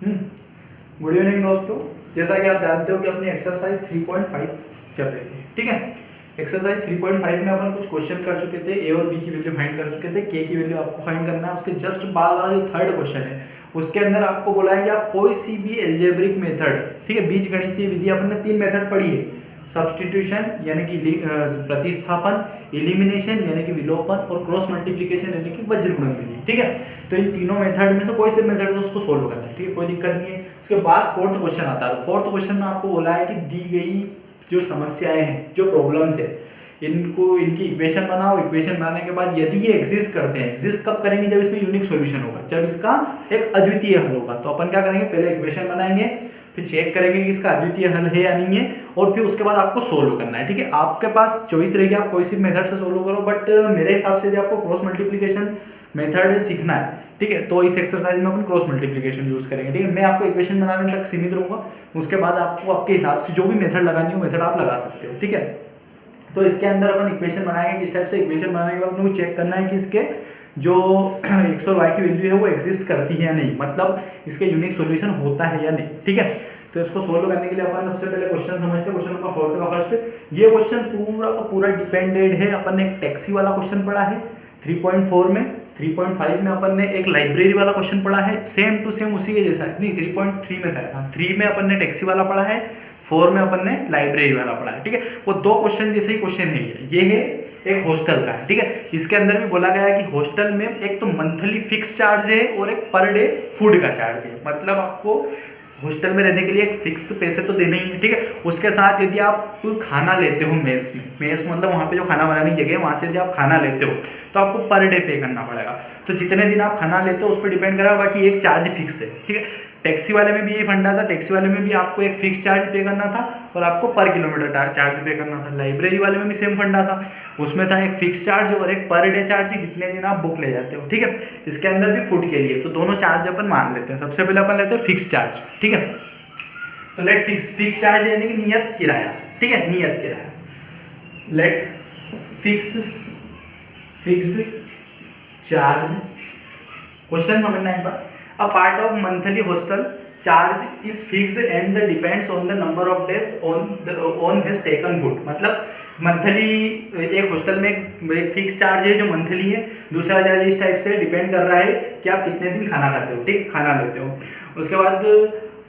Good evening दोस्तों। जैसा कि आप जानते हो कि अपनी एक्सरसाइज 3.5 चल रही थी, ठीक है। एक्सरसाइज 3.5 में अपन कुछ क्वेश्चन कर चुके थे, ए और बी की वैल्यू फाइंड कर चुके थे, के की वैल्यू आपको फाइंड करना है। उसके जस्ट बाद वाला जो थर्ड क्वेश्चन है उसके अंदर आपको बोला है कि आप कोई सी भी एल्जेब्रिक मेथड, ठीक है, बीजगणितीय विधि, अपन ने 3 मेथड पढ़ी है, सब्स्टिट्यूशन यानी कि प्रतिस्थापन, एलिमिनेशन यानी कि विलोपन, और क्रॉस मल्टीप्लिकेशन यानी कि वज्रगुणन विधि, ठीक है। तो इन तीनों मेथड में से कोई से मेथड से उसको सोल्व करना है, ठीक है, कोई दिक्कत नहीं है। उसके बाद फोर्थ क्वेश्चन आता है। फोर्थ क्वेश्चन में आपको बोला है कि दी गई जो समस्याएं हैं, जो प्रॉब्लम्स है, इनको इनकी इक्वेशन बनाओ। इक्वेशन बनाने के बाद यदि ये एग्जिस्ट करते हैं, एग्जिस्ट कब करेंगे, जब इसमें यूनिक सॉल्यूशन होगा, जब इसका एक अद्वितीय हल होगा। तो अपन क्या करेंगे, पहले इक्वेशन बनाएंगे, फिर चेक करेंगे कि इसका अद्वितीय हल है या नहीं है, और फिर उसके बाद आपको सोल्व करना है, ठीक है। आपके पास चॉइस रहेगी, आप कोई सी मेथड से सोल्व करो, बट मेरे हिसाब से यदि आपको क्रॉस मल्टीप्लिकेशन मेथड सीखना है, ठीक है, तो इस एक्सरसाइज में अपन क्रॉस मल्टीप्लिकेशन यूज करेंगे, ठीक है। मैं आपको इक्वेशन बनाने तक सीमित रहूंगा, उसके बाद आपको आपके हिसाब से जो भी मेथड लगानी हो मेथड आप लगा सकते हो, ठीक है। तो इसके अंदर अपन इक्वेशन बनाएंगे। किस टाइप से इक्वेशन बनाने के बाद अपने को चेक करना है कि इसके जो x और y की वैल्यू है वो एग्जिस्ट करती है या नहीं, मतलब इसके यूनिक सॉल्यूशन होता है या नहीं, ठीक है। तो इसको सोल्व करने के लिए अपन सबसे पहले क्वेश्चन समझते हैं। क्वेश्चन नंबर 4 का फर्स्ट, ये क्वेश्चन पूरा का पूरा डिपेंडेड है। अपन ने एक टैक्सी वाला क्वेश्चन पढ़ा है 3.4 में, 3.5 में अपन ने एक लाइब्रेरी वाला क्वेश्चन पढ़ा है, सेम टू सेम उसी के जैसा है, नहीं 3.3 में शायद, हाँ 3 में अपन ने टैक्सी वाला पढ़ा है, 4 में अपन ने लाइब्रेरी वाला पढ़ा है, ठीक है। वो दो क्वेश्चन जैसे ही क्वेश्चन है, ये है एक हॉस्टल का है, ठीक है। इसके अंदर भी बोला गया है कि हॉस्टल में एक तो मंथली फिक्स चार्ज है और एक पर डे फूड का चार्ज है, मतलब आपको हॉस्टल में रहने के लिए एक फिक्स पैसे तो देने ही है, ठीक है। उसके साथ यदि आप खाना लेते हो मेस में, मेस मतलब वहाँ पे जो खाना बनाने की जगह है, वहाँ से यदि आप खाना लेते हो तो आपको पर डे पे करना पड़ेगा। तो जितने दिन आप खाना लेते हो उस पर डिपेंड करेगा, बाकी एक चार्ज फिक्स है, ठीक है। टैक्सी वाले में भी यही फंडा था, टैक्सी वाले में भी आपको एक फिक्स चार्ज पे करना था और आपको पर किलोमीटर चार्ज पे करना था। लाइब्रेरी वाले में भी सेम फंडा था, उसमें था एक फिक्स चार्ज और एक पर डे चार्ज, जितने दिन आप बुक ले जाते हो, ठीक है। इसके अंदर भी फूड के लिए तो दोनों चार्ज अपन मान लेते हैं। सबसे पहले अपन लेते हैं फिक्स चार्ज, ठीक है। तो लेट फिक्स चार्ज यानी कि नियत किराया, ठीक है, नियत किराया। लेट फिक्स्ड चार्ज, क्वेश्चन समझना एक बार। A part of monthly hostel charge is fixed and depends on the number of days on has taken food। मतलब मंथली एक हॉस्टल में एक फिक्स चार्ज है जो मंथली है, दूसरा चार्ज इस टाइप से डिपेंड कर रहा है कि आप कितने दिन खाना खाते हो, ठीक, खाना लेते हो। उसके बाद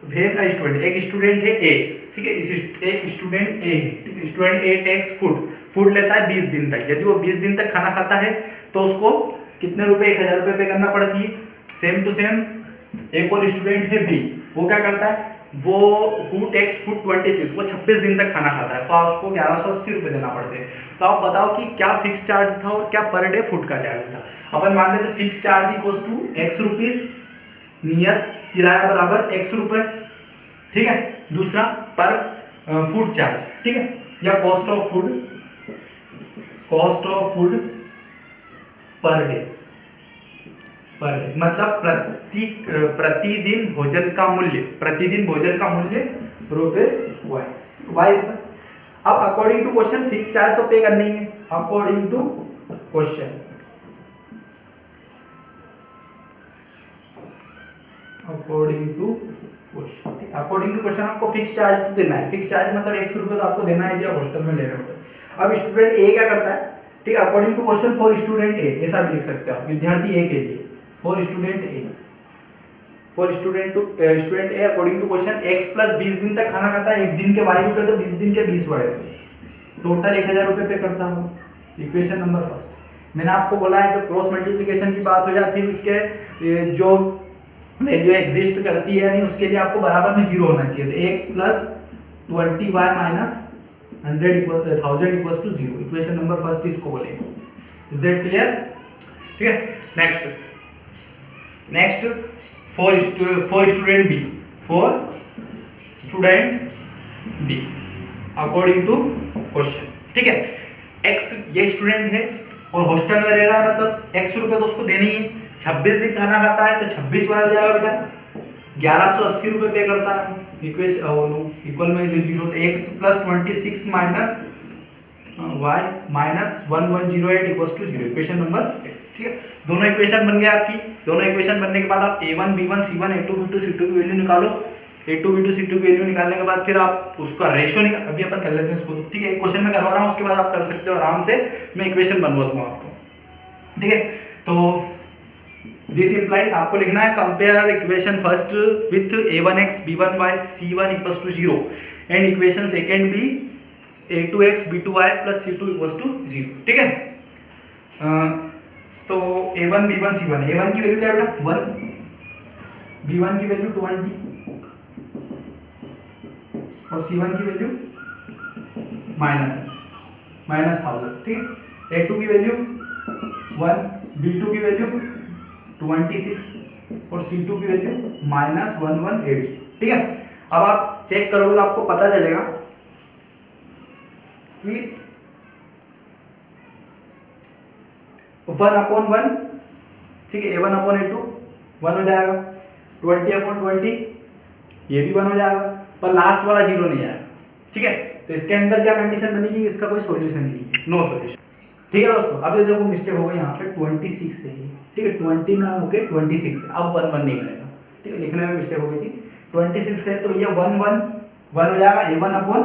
वेन स्टूडेंट, एक स्टूडेंट है ए, ठीक है, एक स्टूडेंट ए, स्टूडेंट ए टेक्स फूड लेता है 20 दिन तक। यदि वो 20 दिन तक खाना खाता है तो उसको कितने रुपए, 1000 रुपये पे करना पड़ती है। सेम टू सेम एक और स्टूडेंट है बी, वो क्या करता है, वो हु टेक्स फूड 26, वो 26 दिन तक खाना खाता है, तो उसको 1180 रुपये देना पड़ते हैं। तो आप बताओ कि क्या फिक्स चार्ज था और क्या पर डे फूड का चार्ज था। अपन मान लेते fix charge equals to x rupees, नियत किराया बराबर x रुपये, ठीक है। दूसरा पर फूड चार्ज, ठीक है, या cost of food per day, मतलब प्रतिदिन भोजन का मूल्य रुपीस वाई। अब according to question fix charge तो पे करनी है, अकॉर्डिंग टू क्वेश्चन, आपको फिक्स चार्ज तो देना है। फिक्स चार्ज मतलब 100 रुपये तो आपको देना है जब हॉस्टल में ले रहे हो। अब स्टूडेंट ए क्या करता है, ठीक है, according to question for student A, ऐसा भी लिख सकते हो आप, विद्यार्थी ए के लिए, for student A according to question x plus 20 दिन तक खाना खाता है, एक दिन के 22 रुपये तो 20 दिन के 20 वाई रुपये, टोटल 1000 रुपये पे करता हूँ। इक्वेशन नंबर फर्स्ट मैंने आपको बोला है, तो क्रॉस मल्टीप्लिकेशन की बात हो जाए, फिर इसके जो वैल्यू एग्जिस्ट करती है नहीं, उसके लिए आपको बराबर में 0 होना चाहिए। तो x plus 20y minus 1000 equals to 0। Equation number first इसको बोलेंगे। इज दैट क्लियर, ठीक है। Next for student B according to question, ठीक है। x ये स्टूडेंट है और हॉस्टल में रह रहा है, मतलब x रुपये तो उसको देने ही है। 26 दिन खाना खाता है तो 26 वाला हो जाएगा बेटा, 1180 रुपये पे करता है। इक्वल में 0, x plus 26 minus y minus 1108 equals to 0, equation number 6। ठीक है, दोनों इक्वेशन बन गए आपकी। दोनों इक्वेशन बनने के बाद आप a1 b1 c1 a2 b2 c2 की वैल्यू निकालो। a2 b2 c2 की वैल्यू निकालने के बाद फिर आप उसका रेशियो निकाल, अभी अपन कर लेते हैं इसको। ठीक है, एक क्वेश्चन में करवा रहा हूँ, उसके बाद आप कर सकते हो आराम से, मैं इक्वेशन बनवा दूंगा आपको। ठीक है, तो दिस इंप्लाइज आपको लिखना है compare equation first with a1x b1y c1 equals to 0 and equation second भी a2x b2y plus c2 equals to 0। ठीक है, तो a1 b1 c1, a1 की वैल्यू क्या बेटा 1, b1 की वैल्यू 20 और c1 की वैल्यू माइनस 1000। ठीक है, a2 की वैल्यू 1, b2 की वैल्यू 26 और c2 की वैल्यू माइनस 1180। ठीक है, अब आप चेक करोगे तो आपको पता चलेगा कि 1/1, ठीक है, a1 अपॉन a2 1 हो जाएगा, 20/20 ये भी 1 हो जाएगा, पर लास्ट वाला 0 नहीं आएगा। ठीक है, तो इसके अंदर क्या कंडीशन बनेगी, इसका कोई सॉल्यूशन नहीं है, नो सॉल्यूशन। ठीक है दोस्तों, अब ये देखो मिस्टेक हो गई यहाँ पे 26 से ही। ठीक है, 20 ना होके 26 है, अब 1 नहीं बनेगा। ठीक है, लिखने में मिस्टेक हो गई थी, 26 है तो ये 1 हो जाएगा, a1 upon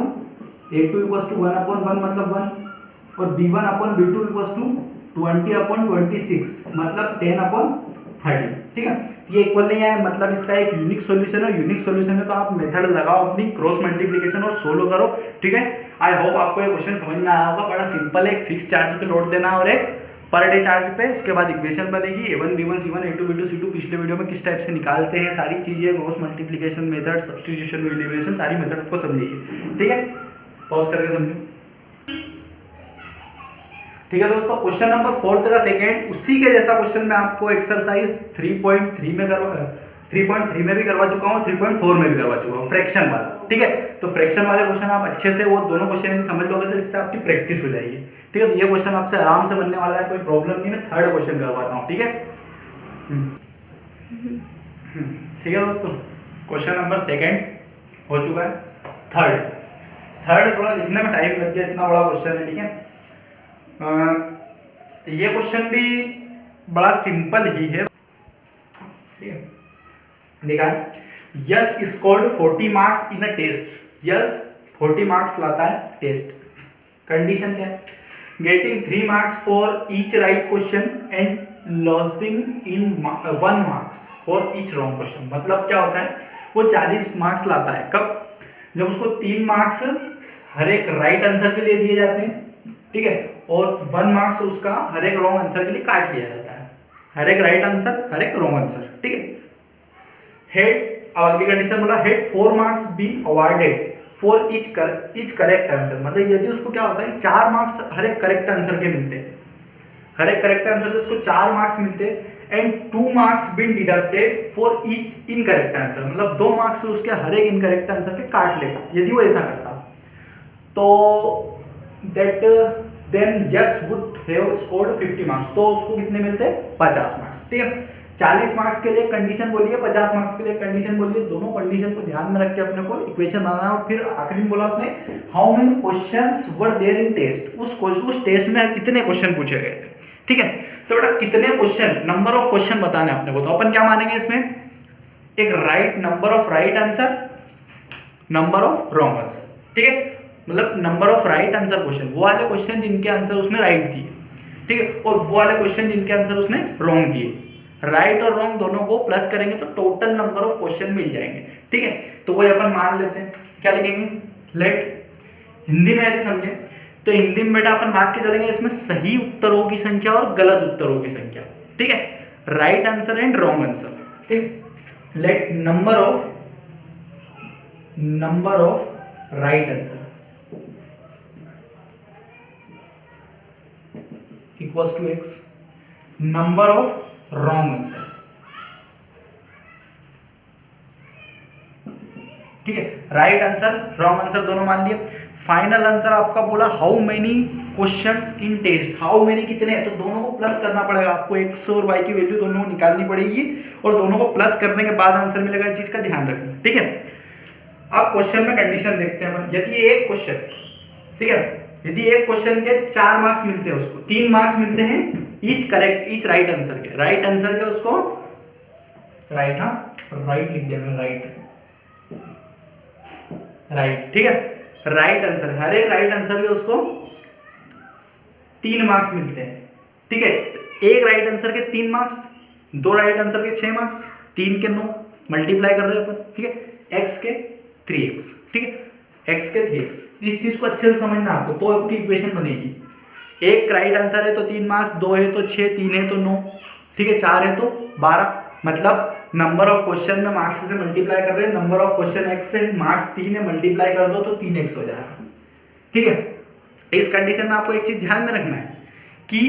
a2 equals to 1/1 मतलब 1 और b1 upon b2 equals to 20/26 मतलब 10/30। ठीक है, ये इक्वल नहीं है, मतलब इसका एक यूनिक सॉल्यूशन है। यूनिक सॉल्यूशन है तो आप मेथड लगाओ अपनी, क्रॉस मल्टीप्लिकेशन और सोल्व करो। ठीक है, आई होप आपको ये क्वेश्चन समझ में आया होगा। बड़ा सिंपल है, एक फिक्स चार्ज पे लोड देना और एक पर डे चार्ज पे, उसके बाद इक्वेशन बनेगी a1 b1 c1 a2 b2 c2। पिछले वीडियो में किस टाइप से निकालते हैं सारी चीजें, cross multiplication method, substitution, elimination, सारी मेथड आपको समझिए। ठीक है, पॉज करके समझो। ठीक है दोस्तों, क्वेश्चन नंबर 4 का सेकंड उसी के जैसा क्वेश्चन मैं आपको एक्सरसाइज 3.3 में 3.3 में भी करवा चुका हूँ, 3.4 में भी करवा चुका हूँ, फ्रैक्शन वाला। ठीक है, तो फ्रैक्शन वाले क्वेश्चन आप अच्छे से वो दोनों क्वेश्चन समझ लोगे तो इससे आपकी प्रैक्टिस हो जाएगी। ठीक है, तो ये क्वेश्चन आपसे आराम से बनने वाला है, कोई प्रॉब्लम नहीं। मैं थर्ड क्वेश्चन करवाता हूँ। ठीक है, ठीक है दोस्तों, क्वेश्चन नंबर सेकंड हो चुका है। थर्ड थोड़ा लिखने में टाइम लग गया, इतना बड़ा क्वेश्चन है। ठीक है, ये क्वेश्चन भी बड़ा सिंपल ही है। ठीक है, देखा, Yash scored 40 marks in a test. Yash 40 marks लाता है टेस्ट। कंडीशन क्या है, getting 3 marks for each right question and losing in 1 marks for each wrong question. मतलब क्या होता है, वो 40 मार्क्स लाता है कब, जब उसको 3 मार्क्स हर एक राइट आंसर के लिए दिए जाते हैं। ठीक है, और 1 मार्क्स उसका हर एक रॉन्ग आंसर के लिए काट लिया जाता है, हर एक राइट आंसर, हर एक रॉन्ग आंसर। ठीक है, हेड, अब अगली कंडीशन बोला, head 4 marks be awarded for each correct answer. मतलब यदि उसको क्या होता है, 4 मार्क्स हर एक करेक्ट आंसर के मिलते हैं, हर एक करेक्ट आंसर के उसको 4 मार्क्स मिलते हैं and 2 marks been deducted for each incorrect answer. मतलब 2 मार्क्स उसके हर एक इनकरेक्ट आंसर के काट लेता। यदि वो ऐसा करता तो that then Yash would have scored 50 marks. तो उसको कितने मिलते, 50 मार्क्स। ठीक है, 40 मार्क्स के लिए कंडीशन बोलिए, 50 मार्क्स के लिए कंडीशन बोलिए। दोनों कंडीशन को ध्यान में रख के अपने को इक्वेशन बनाना है। और फिर आखिरी में बोला उसने, how many questions were there in test. उस टेस्ट में कितने क्वेश्चन पूछे गए थे। ठीक है, तो बेटा कितने क्वेश्चन, नंबर ऑफ क्वेश्चन बताने अपने को। तो अपन क्या मानेंगे इसमें, एक right number of right answer, number of wrong answer. ठीक है, मतलब number of right answer question, वो वाले क्वेश्चन जिनके आंसर उसने राइट दिए। ठीक है, और वो वाले क्वेश्चन जिनके आंसर उसने रॉन्ग दिए। राइट और रॉन्ग दोनों को प्लस करेंगे तो टोटल नंबर ऑफ क्वेश्चन मिल जाएंगे। ठीक है, तो वही अपन मान लेते हैं, क्या लिखेंगे, लेट, हिंदी में यदि समझे तो हिंदी में बेटा अपन बात के चलेंगे इसमें सही उत्तरों की संख्या और गलत उत्तरों की संख्या। ठीक है, right answer and wrong answer. ठीक, let number of right answer equals to x, number of wrong answer। ठीक है, राइट आंसर रॉन्ग आंसर दोनों मान लिए। फाइनल आंसर आपका बोला how many questions in test, how many कितने, तो दोनों को प्लस करना पड़ेगा आपको, x और y की वैल्यू दोनों को निकालनी पड़ेगी और दोनों को प्लस करने के बाद आंसर मिलेगा। इस चीज का ध्यान रखना। ठीक है, अब क्वेश्चन में कंडीशन देखते हैं अपन। यदि एक क्वेश्चन, ठीक है, यदि एक क्वेश्चन के 4 मार्क्स मिलते हैं उसको 3 मार्क्स मिलते हैं ईच राइट आंसर के, राइट आंसर के उसको राइट, हाँ राइट लिख दिया मैंने, राइट ठीक है, राइट आंसर, हर एक राइट आंसर के उसको 3 मार्क्स मिलते हैं। ठीक है, एक राइट आंसर के 3 मार्क्स, 2 राइट आंसर के 6 मार्क्स, 3 के 9 मल्टीप्लाई कर रहे हैं अपन। ठीक है, x के 3x, ठीक है x के 3x, इस चीज को अच्छे से समझना आपको, तो आपकी इक्वेशन बनेगी। एक राइट आंसर है तो 3 मार्क्स, 2 है तो 6, 3 है तो 9, ठीक है 4 है तो 12, मतलब नंबर ऑफ क्वेश्चन में मार्क्स से मल्टीप्लाई कर रहे हैं, नंबर ऑफ क्वेश्चन x से, मार्क्स 3 है, मल्टीप्लाई कर दो तो 3x हो जाएगा। ठीक है, इस कंडीशन में आपको एक चीज ध्यान में रखना है कि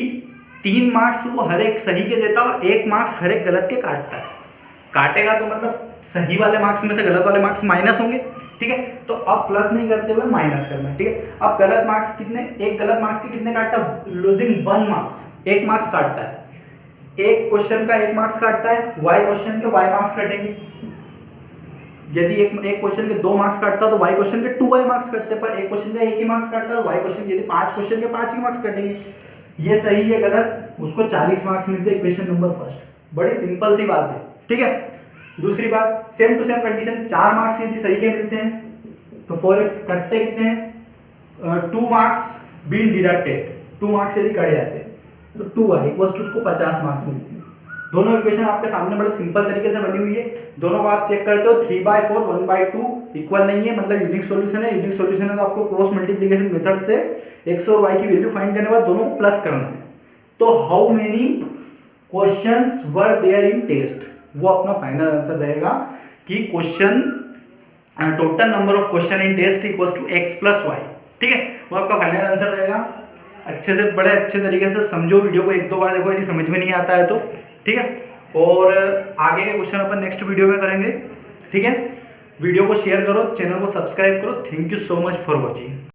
3 मार्क्स वो हर एक सही के देता है और 1 मार्क्स हर एक गलत के काटता है। काटेगा तो मतलब सही वाले मार्क्स में से गलत वाले मार्क्स माइनस होंगे। ठीक है, तो अब प्लस नहीं करते हुए माइनस करना है। ठीक है, अब गलत मार्क्स कितने, एक गलत मार्क्स के कितने काटता है, लूजिंग 1 मार्क्स, 1 मार्क्स काटता है। एक क्वेश्चन का 1 मार्क्स काटता है, y क्वेश्चन के y मार्क्स कटेंगे। यदि एक क्वेश्चन के 2 मार्क्स काटता है तो y क्वेश्चन के 2y मार्क्स कटते हैं, पर एक क्वेश्चन का 1 ही मार्क्स काटता है तो y क्वेश्चन, यदि 5 क्वेश्चन के 5 ही मार्क्स कटेंगे। ये सही है गलत, उसको 40 मार्क्स मिलते हैं, इक्वेशन नंबर फर्स्ट। बड़ी सिंपल सी बात है। ठीक है, दूसरी बात, same to same condition, 4 marks यदि सही के मिलते हैं तो 4x कटते कितने हैं, 2 मार्क्स बीन डिडक्टेड, 2 मार्क्स यदि कट जाते हैं तो 2y इक्वल्स टू उसको 50 मार्क्स मिलते हैं। दोनों इक्वेशन आपके सामने बड़े सिंपल तरीके से बनी हुई है, दोनों को आप चेक करते हो, 3/4 1/2 इक्वल नहीं है, मतलब यूनिक सॉल्यूशन है। यूनिक सॉल्यूशन है तो आपको क्रॉस मल्टीप्लिकेशन मेथड से x और y की वैल्यू फाइंड करने के बाद दोनों को प्लस करना है। तो how many questions were there in test, वो अपना फाइनल आंसर रहेगा कि question total number of question in test equals to x + y। ठीक है, वो आपका फाइनल आंसर रहेगा। अच्छे से, बड़े अच्छे तरीके से समझो, वीडियो को 1-2 बार देखो, यदि समझ में नहीं आता है तो। ठीक है, और आगे के क्वेश्चन अपन नेक्स्ट वीडियो में करेंगे। ठीक है, वीडियो को शेयर करो, चैनल को सब्सक्राइब करो। Thank you so much for watching.